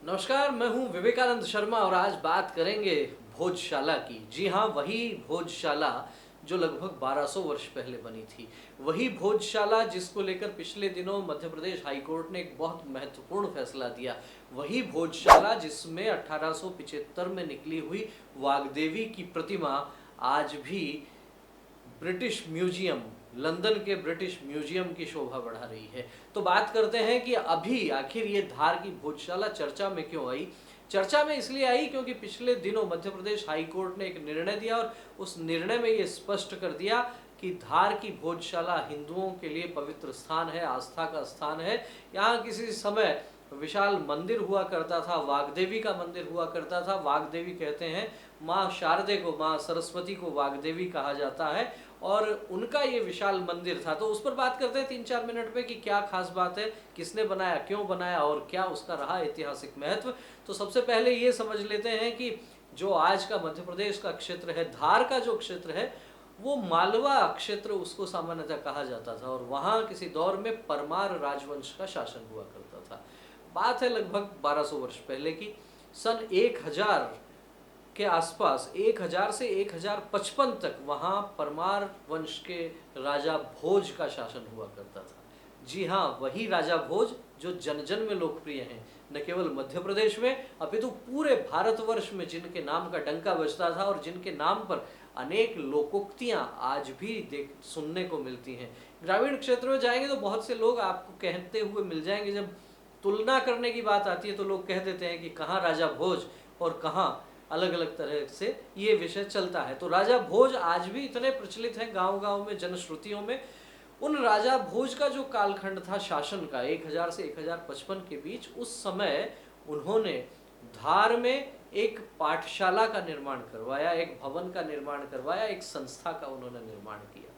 नमस्कार, मैं हूं विवेकानंद शर्मा और आज बात करेंगे भोजशाला की। जी हाँ, वही भोजशाला जो लगभग 1200 वर्ष पहले बनी थी। वही भोजशाला जिसको लेकर पिछले दिनों मध्य प्रदेश हाई कोर्ट ने एक बहुत महत्वपूर्ण फैसला दिया। वही भोजशाला जिसमें 1875 में निकली हुई वाग्देवी की प्रतिमा आज भी ब्रिटिश म्यूजियम, लंदन के ब्रिटिश म्यूजियम की शोभा बढ़ा रही है। तो बात करते हैं कि अभी आखिर ये धार की भोजशाला चर्चा में क्यों आई। चर्चा में इसलिए आई क्योंकि पिछले दिनों मध्य प्रदेश हाई कोर्ट ने एक निर्णय दिया और उस निर्णय में ये स्पष्ट कर दिया कि धार की भोजशाला हिंदुओं के लिए पवित्र स्थान है, आस्था का स्थान है। यहाँ किसी समय विशाल मंदिर हुआ करता था, वाग्देवी का मंदिर हुआ करता था। वाग्देवी कहते हैं माँ शारदे को, माँ सरस्वती को वाग्देवी कहा जाता है और उनका ये विशाल मंदिर था। तो उस पर बात करते हैं 3-4 मिनट पे कि क्या खास बात है, किसने बनाया, क्यों बनाया और क्या उसका रहा ऐतिहासिक महत्व। तो सबसे पहले ये समझ लेते हैं कि जो आज का मध्य प्रदेश का क्षेत्र है, धार का जो क्षेत्र है, वो मालवा क्षेत्र उसको सामान्यतः कहा जाता था और वहाँ किसी दौर में परमार राजवंश का शासन हुआ करता था। बात है लगभग 1200 वर्ष पहले की। सन 1000 के आसपास 1000 से 1055 तक वहाँ परमार वंश के राजा भोज का शासन हुआ करता था। जी हाँ, वही राजा भोज जो जन जन में लोकप्रिय हैं, न केवल मध्य प्रदेश में अपितु पूरे भारतवर्ष में, जिनके नाम का डंका बजता था और जिनके नाम पर अनेक लोकोक्तियाँ आज भी सुनने को मिलती हैं। ग्रामीण क्षेत्र में जाएंगे तो बहुत से लोग आपको कहते हुए मिल जाएंगे। जब तुलना करने की बात आती है तो लोग कह देते हैं कि कहाँ राजा भोज और कहाँ, अलग अलग तरह से ये विषय चलता है। तो राजा भोज आज भी इतने प्रचलित हैं गांव-गांव में, जनश्रुतियों में। उन राजा भोज का जो कालखंड था शासन का 1000 से 1055 के बीच, उस समय उन्होंने धार में एक पाठशाला का निर्माण करवाया, एक भवन का निर्माण करवाया, एक संस्था का उन्होंने निर्माण किया।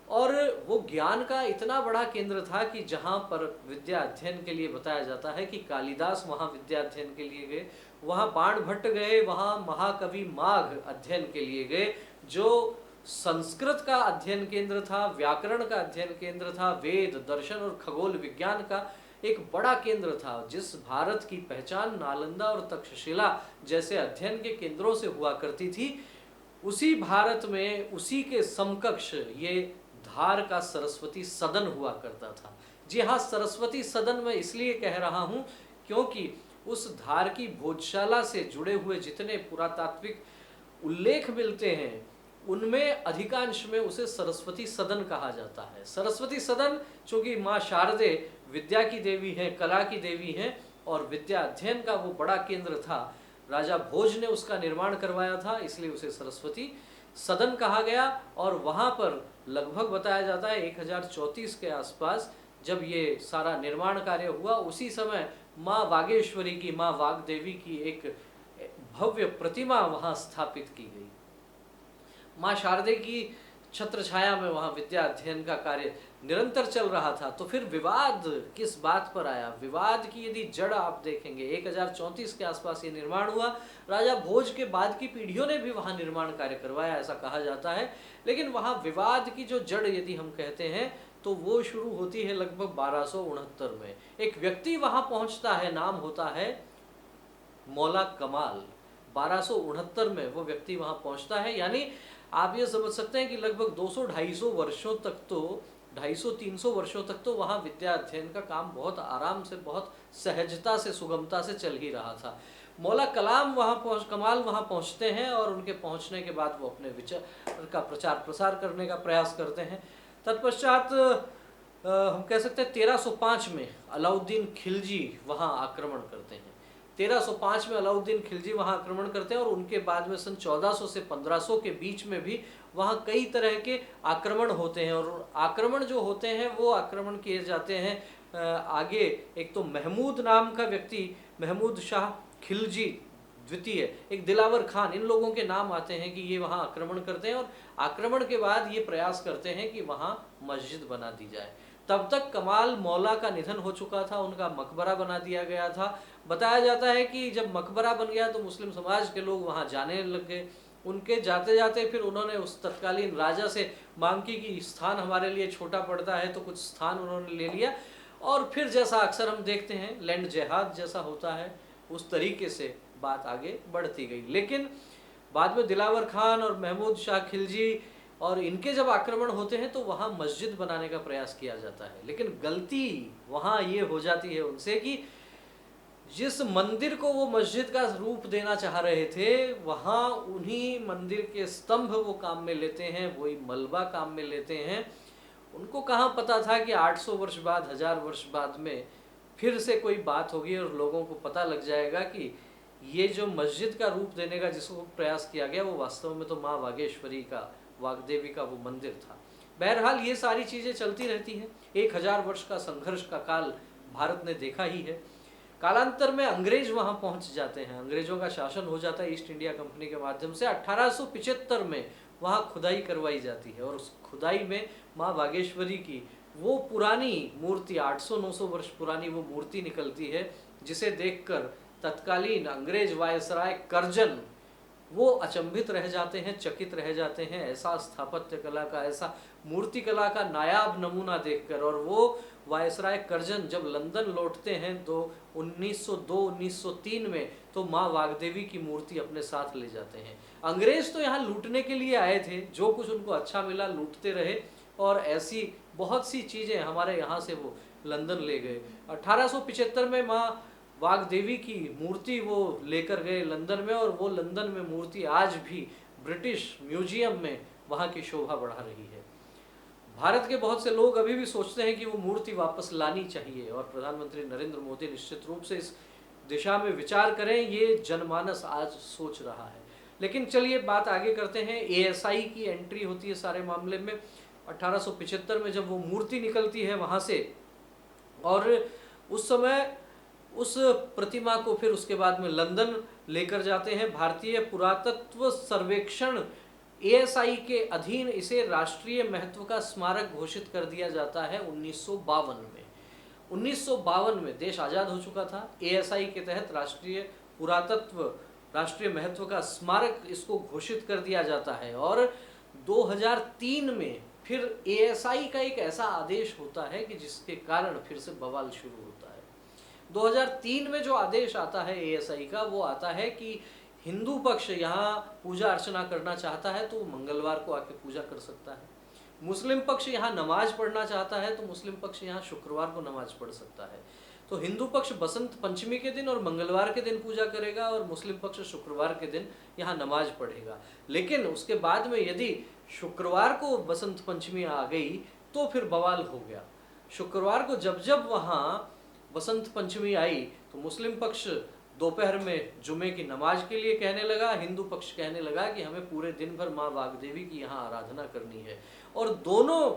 और वो ज्ञान का इतना बड़ा केंद्र था कि जहाँ पर विद्या अध्ययन के लिए बताया जाता है कि कालिदास वहाँ विद्या अध्ययन के लिए गए, वहाँ बाण भट्ट गए, वहाँ महाकवि माघ अध्ययन के लिए गए। जो संस्कृत का अध्ययन केंद्र था, व्याकरण का अध्ययन केंद्र था, वेद, दर्शन और खगोल विज्ञान का एक बड़ा केंद्र था। जिस भारत की पहचान नालंदा और तक्षशिला जैसे अध्ययन के केंद्रों से हुआ करती थी, उसी भारत में उसी के समकक्ष ये धार का सरस्वती सदन हुआ करता था। जी हाँ, सरस्वती सदन मैं इसलिए कह रहा हूँ क्योंकि उस धार की भोजशाला से जुड़े हुए जितने पुरातात्विक उल्लेख मिलते हैं, उनमें अधिकांश में उसे सरस्वती सदन कहा जाता है। सरस्वती सदन चूंकि माँ शारदे विद्या की देवी हैं, कला की देवी हैं और विद्या अध्ययन का वो बड़ा केंद्र था, राजा भोज ने उसका निर्माण करवाया था, इसलिए उसे सरस्वती सदन कहा गया। और वहाँ पर लगभग बताया जाता है 1034 के आसपास जब ये सारा निर्माण कार्य हुआ, उसी समय माँ वागेश्वरी की, माँ वाग्देवी की एक भव्य प्रतिमा वहाँ स्थापित की गई। माँ शारदे की छत्र छाया में वहाँ विद्या अध्ययन का कार्य निरंतर चल रहा था। तो फिर विवाद किस बात पर आया? विवाद की यदि जड़ आप देखेंगे, 1034 के आसपास ये निर्माण हुआ। राजा भोज के बाद की पीढ़ियों ने भी वहाँ निर्माण कार्य करवाया, ऐसा कहा जाता है। लेकिन वहाँ विवाद की जो जड़ यदि हम कहते हैं तो वो शुरू होती है लगभग 1269 में। एक व्यक्ति वहाँ पहुँचता है, नाम होता है मौला कमाल। 1269 में वो व्यक्ति वहाँ पहुँचता है। यानी आप ये समझ सकते हैं कि लगभग 200-250 वर्षों तक तो 250-300 वर्षों तक तो वहाँ विद्या अध्ययन का काम बहुत आराम से, बहुत सहजता से, सुगमता से चल ही रहा था। मौला कमाल वहाँ पहुँचते हैं और उनके पहुँचने के बाद वो अपने विचार का प्रचार प्रसार करने का प्रयास करते हैं। तत्पश्चात हम कह सकते हैं 1305 में अलाउद्दीन खिलजी वहाँ आक्रमण करते हैं। 1305 में अलाउद्दीन खिलजी वहाँ आक्रमण करते हैं और उनके बाद में सन 1400 से 1500 के बीच में भी वहाँ कई तरह के आक्रमण होते हैं। और आक्रमण जो होते हैं वो आक्रमण किए जाते हैं आगे एक तो महमूद नाम का व्यक्ति, महमूद शाह खिलजी द्वितीय, एक दिलावर खान, इन लोगों के नाम आते हैं कि ये वहाँ आक्रमण करते हैं और आक्रमण के बाद ये प्रयास करते हैं कि वहाँ मस्जिद बना दी जाए। तब तक कमाल मौला का निधन हो चुका था, उनका मकबरा बना दिया गया था। बताया जाता है कि जब मकबरा बन गया तो मुस्लिम समाज के लोग वहाँ जाने लग गए। उनके जाते जाते फिर उन्होंने उस तत्कालीन राजा से मांग की कि स्थान हमारे लिए छोटा पड़ता है, तो कुछ स्थान उन्होंने ले लिया। और फिर जैसा अक्सर हम देखते हैं लैंड जिहाद जैसा होता है, उस तरीके से बात आगे बढ़ती गई। लेकिन बाद में दिलावर खान और महमूद शाह खिलजी और इनके जब आक्रमण होते हैं तो वहाँ मस्जिद बनाने का प्रयास किया जाता है, लेकिन गलती वहाँ ये हो जाती है उनसे कि जिस मंदिर को वो मस्जिद का रूप देना चाह रहे थे वहाँ उन्हीं मंदिर के स्तंभ वो काम में लेते हैं, वही मलबा काम में लेते हैं। उनको कहाँ पता था कि 800 वर्ष बाद, 1000 वर्ष बाद में फिर से कोई बात होगी और लोगों को पता लग जाएगा कि ये जो मस्जिद का रूप देने का जिसको प्रयास किया गया वो वास्तव में तो माँ वागेश्वरी का, वाग्देवी का वो मंदिर था। बहरहाल ये सारी चीज़ें चलती रहती हैं। 1000 वर्ष का संघर्ष का काल भारत ने देखा ही है। कालांतर में अंग्रेज वहां पहुंच जाते हैं, अंग्रेजों का शासन हो जाता है ईस्ट इंडिया कंपनी के माध्यम से। 1875 में वहां खुदाई करवाई जाती है और उस खुदाई में माँ वागेश्वरी की वो पुरानी मूर्ति, 800-900 वर्ष पुरानी वो मूर्ति निकलती है, जिसे देखकर तत्कालीन अंग्रेज वायसराय कर्जन वो अचंभित रह जाते हैं, चकित रह जाते हैं। ऐसा स्थापत्य कला का, ऐसा मूर्ति कला का नायाब नमूना देखकर। और वो वायसराय कर्जन जब लंदन लौटते हैं तो 1902-1903 में तो माँ वाग्देवी की मूर्ति अपने साथ ले जाते हैं। अंग्रेज तो यहाँ लूटने के लिए आए थे, जो कुछ उनको अच्छा मिला लूटते रहे और ऐसी बहुत सी चीज़ें हमारे यहाँ से वो लंदन ले गए। 1875 में माँ वाग्देवी की मूर्ति वो लेकर गए लंदन में, और वो लंदन में मूर्ति आज भी ब्रिटिश म्यूजियम में वहाँ की शोभा बढ़ा रही है। भारत के बहुत से लोग अभी भी सोचते हैं कि वो मूर्ति वापस लानी चाहिए और प्रधानमंत्री नरेंद्र मोदी निश्चित रूप से इस दिशा में विचार करें, ये जनमानस आज सोच रहा है। लेकिन चलिए बात आगे करते हैं। एएसआई की एंट्री होती है सारे मामले में 1875 में, जब वो मूर्ति निकलती है वहाँ से, और उस समय उस प्रतिमा को फिर उसके बाद में लंदन लेकर जाते हैं। भारतीय पुरातत्व सर्वेक्षण एएसआई के अधीन इसे राष्ट्रीय महत्व का स्मारक घोषित कर दिया जाता है 1952 में। 1952 में देश आज़ाद हो चुका था। एएसआई के तहत राष्ट्रीय पुरातत्व, राष्ट्रीय महत्व का स्मारक इसको घोषित कर दिया जाता है। और 2003 में फिर एएसआई का एक ऐसा आदेश होता है कि जिसके कारण फिर से बवाल शुरू होता है। 2003 में जो आदेश आता है एएसआई का, वो आता है कि हिंदू पक्ष यहाँ पूजा अर्चना करना चाहता है तो मंगलवार को आके पूजा कर सकता है। मुस्लिम पक्ष यहाँ नमाज पढ़ना चाहता है तो मुस्लिम पक्ष यहाँ शुक्रवार को नमाज पढ़ सकता है। तो हिंदू पक्ष बसंत पंचमी के दिन और मंगलवार के दिन पूजा करेगा और मुस्लिम पक्ष शुक्रवार के दिन यहाँ नमाज पढ़ेगा। लेकिन उसके बाद में यदि शुक्रवार को बसंत पंचमी आ गई तो फिर बवाल हो गया। शुक्रवार को जब जब वहाँ बसंत पंचमी आई तो मुस्लिम पक्ष दोपहर में जुमे की नमाज के लिए कहने लगा, हिंदू पक्ष कहने लगा कि हमें पूरे दिन भर माँ वाग्देवी की यहाँ आराधना करनी है। और दोनों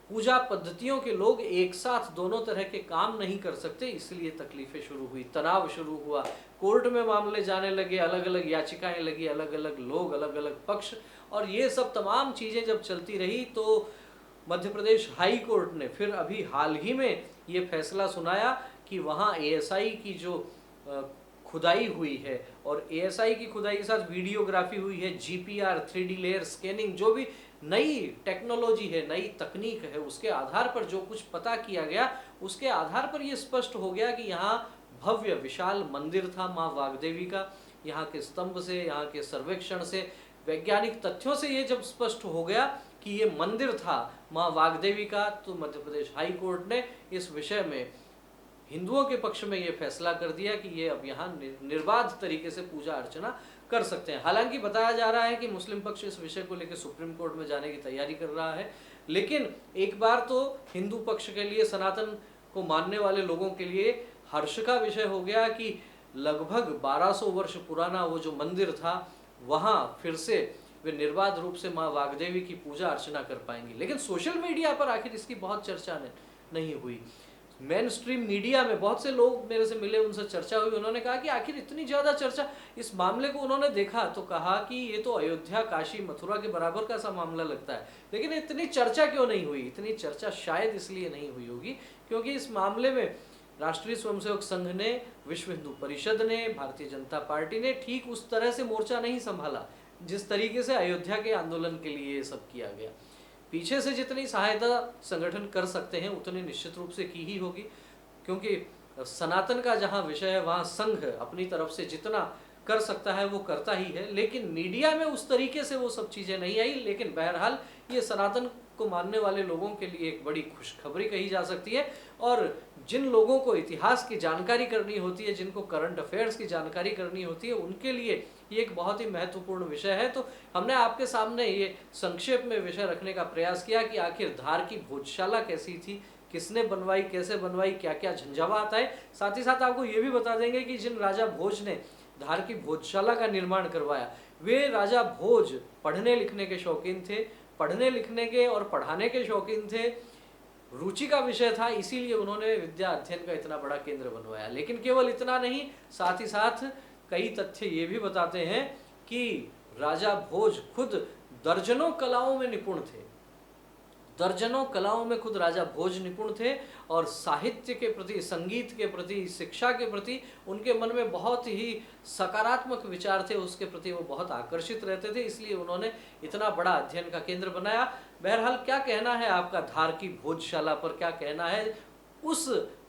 पूजा पद्धतियों के लोग एक साथ दोनों तरह के काम नहीं कर सकते, इसलिए तकलीफें शुरू हुई, तनाव शुरू हुआ, कोर्ट में मामले जाने लगे, अलग अलग याचिकाएं लगी, अलग अलग लोग, अलग अलग पक्ष। और ये सब तमाम चीज़ें जब चलती रही तो मध्य प्रदेश हाई कोर्ट ने फिर अभी हाल ही में ये फैसला सुनाया कि वहाँ एएसआई की जो खुदाई हुई है, और एएसआई की खुदाई के साथ वीडियोग्राफी हुई है, जीपीआर, 3D लेयर स्कैनिंग, जो भी नई टेक्नोलॉजी है, नई तकनीक है, उसके आधार पर जो कुछ पता किया गया, उसके आधार पर ये स्पष्ट हो गया कि यहाँ भव्य विशाल मंदिर था माँ वाग्देवी का। यहाँ के स्तंभ से, यहाँ के सर्वेक्षण से, वैज्ञानिक तथ्यों से ये जब स्पष्ट हो गया कि ये मंदिर था माँ वाग्देवी का, तो मध्य प्रदेश हाई कोर्ट ने इस विषय में हिंदुओं के पक्ष में ये फैसला कर दिया कि ये अब यहाँ निर्बाध तरीके से पूजा अर्चना कर सकते हैं। हालांकि बताया जा रहा है कि मुस्लिम पक्ष इस विषय को लेकर सुप्रीम कोर्ट में जाने की तैयारी कर रहा है। लेकिन एक बार तो हिंदू पक्ष के लिए, सनातन को मानने वाले लोगों के लिए हर्ष का विषय हो गया कि लगभग 1200 वर्ष पुराना वो जो मंदिर था वहाँ फिर से वे निर्बाध रूप से माँ वाग्देवी की पूजा अर्चना कर पाएंगे। लेकिन सोशल मीडिया पर आखिर इसकी बहुत चर्चा नहीं हुई। मेन स्ट्रीम मीडिया में बहुत से लोग मेरे से मिले, उनसे चर्चा हुई, उन्होंने कहा कि आखिर इतनी ज़्यादा चर्चा, इस मामले को उन्होंने देखा तो कहा कि ये तो अयोध्या, काशी, मथुरा के बराबर का सा मामला लगता है, लेकिन इतनी चर्चा क्यों नहीं हुई? इतनी चर्चा शायद इसलिए नहीं हुई होगी क्योंकि इस मामले में राष्ट्रीय स्वयंसेवक संघ ने, विश्व हिंदू परिषद ने, भारतीय जनता पार्टी ने ठीक उस तरह से मोर्चा नहीं संभाला जिस तरीके से अयोध्या के आंदोलन के लिए ये सब किया गया। पीछे से जितनी सहायता संगठन कर सकते हैं उतनी निश्चित रूप से की ही होगी, क्योंकि सनातन का जहाँ विषय है वहाँ संघ अपनी तरफ से जितना कर सकता है वो करता ही है, लेकिन मीडिया में उस तरीके से वो सब चीज़ें नहीं आई। लेकिन बहरहाल ये सनातन को मानने वाले लोगों के लिए एक बड़ी खुशखबरी कही जा सकती है। और जिन लोगों को इतिहास की जानकारी करनी होती है, जिनको करंट अफेयर्स की जानकारी करनी होती है, उनके लिए ये एक बहुत ही महत्वपूर्ण विषय है। तो हमने आपके सामने ये संक्षेप में विषय रखने का प्रयास किया कि आखिर धार की भोजशाला कैसी थी, किसने बनवाई, कैसे बनवाई, क्या क्या झंझावात आए। साथ ही साथ आपको ये भी बता देंगे कि जिन राजा भोज ने धार की भोजशाला का निर्माण करवाया, वे राजा भोज पढ़ने लिखने के शौकीन थे, पढ़ने लिखने के और पढ़ाने के शौकीन थे, रुचि का विषय था, इसीलिए उन्होंने विद्या अध्ययन का इतना बड़ा केंद्र बनवाया। लेकिन केवल इतना नहीं, साथ ही साथ कई तथ्य ये भी बताते हैं कि राजा भोज खुद दर्जनों कलाओं में निपुण थे, दर्जनों कलाओं में खुद राजा भोज निपुण थे। और साहित्य के प्रति, संगीत के प्रति, शिक्षा के प्रति उनके मन में बहुत ही सकारात्मक विचार थे, उसके प्रति वो बहुत आकर्षित रहते थे, इसलिए उन्होंने इतना बड़ा अध्ययन का केंद्र बनाया। बहरहाल क्या कहना है आपका धार की भोजशाला पर, क्या कहना है उस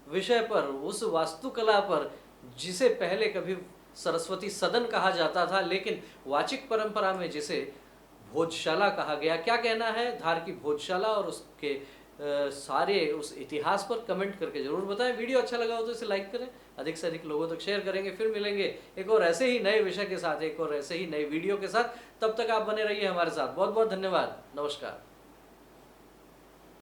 विषय पर, उस वास्तुकला पर जिसे पहले कभी सरस्वती सदन कहा जाता था, लेकिन वाचिक परंपरा में जिसे भोजशाला कहा गया। क्या कहना है धार की भोजशाला और उसके सारे उस इतिहास पर कमेंट करके जरूर बताएं। वीडियो अच्छा लगा हो तो इसे लाइक करें, अधिक से अधिक लोगों तक शेयर करेंगे। फिर मिलेंगे एक और ऐसे ही नए विषय के साथ, एक और ऐसे ही नए वीडियो के साथ। तब तक आप बने रहिए हमारे साथ। बहुत बहुत धन्यवाद। नमस्कार।